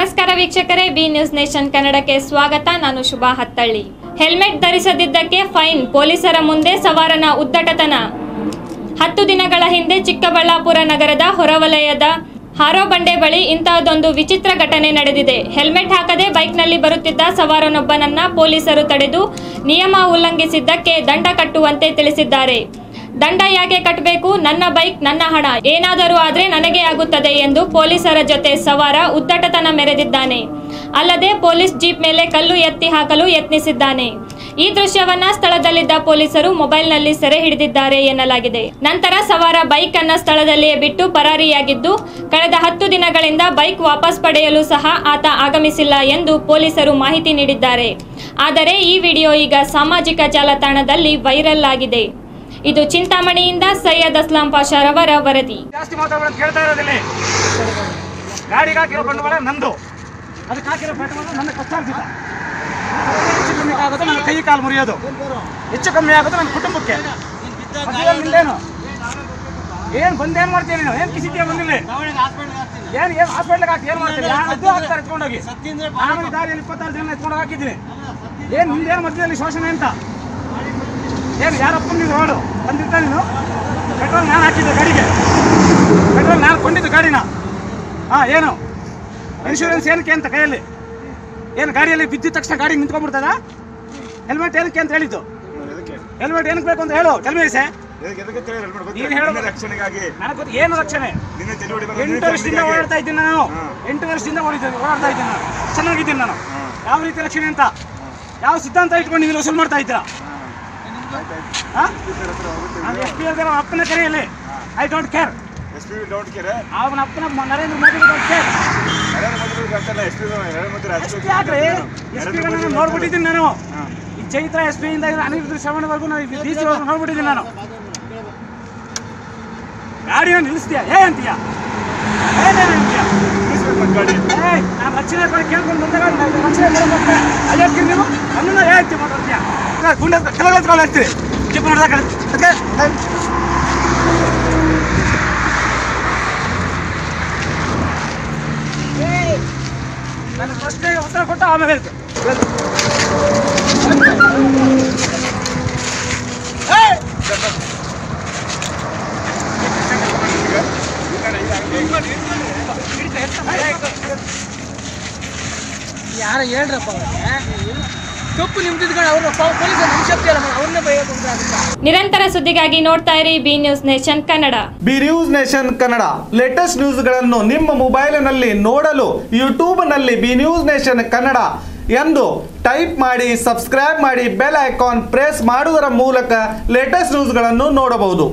ನಮಸ್ಕಾರ ವೀಕ್ಷಕರೇ, B news nation ಕನ್ನಡಕ್ಕೆ ಸ್ವಾಗತ. ನಾನು ಶುಭಾ ಹತ್ತಳ್ಳಿ. ಹೆಲ್ಮೆಟ್ ಧರಿಸದಿದ್ದಕ್ಕೆ ಫೈನ್, ಪೊಲೀಸರ ಮುಂದೆ ಸವಾರನ ಉದ್ದಟತನ. 10 ದಿನಗಳ ಹಿಂದೆ ಚಿಕ್ಕಬಳ್ಳಾಪುರ ನಗರದ ಹೊರವಲಯದ ಹಾರೋಬಂಡೆ ಬಳಿ ಇಂತಹದೊಂದು ವಿಚಿತ್ರ ಘಟನೆ ನಡೆದಿದೆ. ಹೆಲ್ಮೆಟ್ ಹಾಕದೆ ಬೈಕ್ನಲ್ಲಿ ಬರುತ್ತಿದ್ದ ಸವಾರನೊಬ್ಬನನ್ನ ಪೊಲೀಸರು ತಡೆದು ನಿಯಮ ಉಲ್ಲಂಘಿಸಿದ್ದಕ್ಕೆ ದಂಡ ಕಟ್ಟುವಂತೆ ತಿಳಿಸಿದ್ದಾರೆ. ದಂಡ ಯಾಕೆ ಕಟ್ಟಬೇಕು? ನನ್ನ ಬೈಕ್, ನನ್ನ ಹಣ, ಏನಾದರೂ ಆದ್ರೆ ನನಗೆ ಆಗುತ್ತದೆ ಎಂದು ಪೊಲೀಸರ ಜೊತೆ ಸವಾರ ಉದ್ದಟತನ ಮೆರೆದಿದ್ದಾನೆ. ಅಲ್ಲದೆ ಪೊಲೀಸ್ ಜೀಪ್ ಮೇಲೆ ಕಲ್ಲು ಎತ್ತಿ ಹಾಕಲು ಯತ್ನಿಸಿದ್ದಾನೆ. ಈ ದೃಶ್ಯವನ್ನ ಸ್ಥಳದಲ್ಲಿದ್ದ ಪೊಲೀಸರು ಮೊಬೈಲ್ನಲ್ಲಿ ಸೆರೆ ಹಿಡಿದಿದ್ದಾರೆ ಎನ್ನಲಾಗಿದೆ. ನಂತರ ಸವಾರ ಬೈಕ್ ಅನ್ನ ಸ್ಥಳದಲ್ಲಿಯೇ ಬಿಟ್ಟು ಪರಾರಿಯಾಗಿದ್ದು, ಕಳೆದ 10 ದಿನಗಳಿಂದ ಬೈಕ್ ವಾಪಸ್ ಪಡೆಯಲು ಸಹ ಆತ ಆಗಮಿಸಿಲ್ಲ ಎಂದು ಪೊಲೀಸರು ಮಾಹಿತಿ ನೀಡಿದ್ದಾರೆ. ಆದರೆ ಈ ವಿಡಿಯೋ ಈಗ ಸಾಮಾಜಿಕ ಜಾಲತಾಣದಲ್ಲಿ ವೈರಲ್ ಆಗಿದೆ. ಇದು ಚಿಂತಾಮಣಿಯಿಂದ ಸೈಯದ್ ಅಸ್ಲಾಂ ಪಾಷಾರವರ ವರದಿ. ಜಾಸ್ತಿ ಮಾತಾಡೋದು ಕೇಳ್ತಾ ಇರೋದಿಲ್ಲ. ಗಾಡಿಗೆ ಹಾಕಿರೋ ಬಂಡವಾಳ ನಂದು, ಅದಕ್ಕೆ ಹಾಕಿರೋ ಪೆಟ್ರೋಲ್ ನನ್ನ ಕಚ್ಚಾರ್ಜಿತ. ಹೆಚ್ಚು ಕಮ್ಮಿ ಆಗುತ್ತೆ ನನ್ನ ಕೈ ಕಾಲು ಮುರಿಯೋದು, ಹೆಚ್ಚು ಕಮ್ಮಿ ಆಗುತ್ತೆ ನನ್ನ ಕುಟುಂಬಕ್ಕೆ. ನಿಂದೇನು ಏನು ಬಂದೇನು ಮಾಡ್ತೀನಿ ನೀನು? ಏನು ಕಿಸಿದ್ಯಾ ಬಂದಿಲ್ಲ? ಏನು ಹಾಸ್ಪಿಟ್ಲಿಗೆ ಹಾಕಿ ಏನು ಮಾಡ್ತೀನಿ? ಅದು ಹಾಕ್ತಾರೆ ಎತ್ಕೊಂಡೋಗಿ. ನಾನು ದಾರಿಯಲ್ಲಿ 26 ಜನ ಎತ್ಕೊಂಡು ಹಾಕಿದ್ದೀನಿ. ಏನು ನಿಂದೇನು ಮಧ್ಯದಲ್ಲಿ ಶೋಷಣೆ ಅಂತ? ಏನು ಯಾರಪ್ಪ ನೀನು ಹೇಳು? ಬಂದಿರ್ತಾ ನೀನು? ಪೆಟ್ರೋಲ್ ನಾನು ಹಾಕಿದ್ದೆ ಗಾಡಿಗೆ, ಪೆಟ್ರೋಲ್ ನಾನು ಕೊಂಡಿದ್ದು ಗಾಡಿನ. ಏನು ಇನ್ಶೂರೆನ್ಸ್ ಏನಕ್ಕೆ ಅಂತ ಕೈಯಲ್ಲಿ? ಏನು ಗಾಡಿಯಲ್ಲಿ ಬಿದ್ದಿದ ತಕ್ಷಣ ಗಾಡಿ ನಿಂತ್ಕೊಂಡ್ಬಿಡ್ತದ? ಹೆಲ್ಮೆಟ್ ಏನಕ್ಕೆ ಅಂತ ಹೇಳಿದ್ದು? ಹೆಲ್ಮೆಟ್ ಏನಕ್ಕೆ ಬೇಕು ಅಂತ ಹೇಳು. ಹೆಲ್ಮೆಟ್ಸೆ ನೀನು ಹೇಳು. ನನಗೆ ಗೊತ್ತು ಏನು ರಕ್ಷಣೆ. 8 ವರ್ಷದಿಂದ ಓಡಾಡ್ತಾ ಇದ್ದೀನಿ ನಾನು. 8 ವರ್ಷದಿಂದ ಓಡಾಡ್ತಾ ಇದ್ದೀನಿ ನಾನು. ಚೆನ್ನಾಗಿದ್ದೀನಿ ನಾನು. ಯಾವ ರೀತಿ ರಕ್ಷಣೆ ಅಂತ, ಯಾವ ಸಿದ್ಧಾಂತ ಇಟ್ಕೊಂಡು ನೀವು ವಸೂಲು ಮಾಡ್ತಾ ಇದ್ದೀರಾ? ಅಪ್ಪನ ಕರೆಯಲ್ಲಿ ಐ ಡೋಂಟ್ ಕೇರ್. ಅವನ ಅಪ್ಪನ ನರೇಂದ್ರ ಮೋದಿ ನೋಡ್ಬಿಟ್ಟಿದ್ದೀನಿ ನಾನು. ಈ ಚೈತ್ರ SP ಇಂದ ಅನಿರುದ್ಧ ಶ್ರವಣವರೆಗೂ ನೋಡ್ಬಿಟ್ಟಿದ್ದೀನಿ ನಾನು. ಗಾಡಿನ ನಿಲ್ಲಿಸ್ತೀಯ ಅಂತೀಯ? ನಾನು ರಕ್ಷಣೆ ಕೇಳ್ಕೊಂಡು ಬಂದಾಗ ರಕ್ಷಣೆ ಅಯ್ಯೋಕ್ಕೆ ನೀವು ಅನ್ನೋ ಹೇಳ್ತೀವಿ ಮಾತಾಡ್ತೀಯ. ಗುಂಡ ಕೆಳಗೆ ಹಾಕ್ತೀರಿ ಚಿಪ್ ನೋಡಿದಾಗ ನನ್ನ ಪ್ರಶ್ನೆಗೆ ಉತ್ತರ ಕೊಟ್ಟು ಆಮೇಲೆ ಹೇಳ್ತೀನಿ. ಯಾರ ಹೇಳ್ರಪ್ಪ, ತಪ್ಪು ನಿಮ್ದಿದ್ಕೊಂಡು ಅವರು ಪೊಲೀಸರು ನಮ್ಮ ಶಕ್ತಿ ಅಲ್ಲ, ಅವ್ರನ್ನೇ ಬೈಯೋದು. ನಿರಂತರ ಸುದ್ದಿಗಾಗಿ ನೋಡ್ತಾ ಇರಿ B news nation Kannada. B news nation Kannada latest ನ್ಯೂಸ್ಗಳನ್ನು ನಿಮ್ಮ ಮೊಬೈಲಿನಲ್ಲಿ ನೋಡಲು ಯೂಟ್ಯೂಬ್ನಲ್ಲಿ ಬಿ ನ್ಯೂಸ್ ನೇಷನ್ ಕನ್ನಡ ಎಂದು ಟೈಪ್ ಮಾಡಿ, ಸಬ್ಸ್ಕ್ರೈಬ್ ಮಾಡಿ, ಬೆಲ್ ಐಕಾನ್ ಪ್ರೆಸ್ ಮಾಡುವುದರ ಮೂಲಕ ಲೇಟೆಸ್ಟ್ ನ್ಯೂಸ್ಗಳನ್ನು ನೋಡಬಹುದು.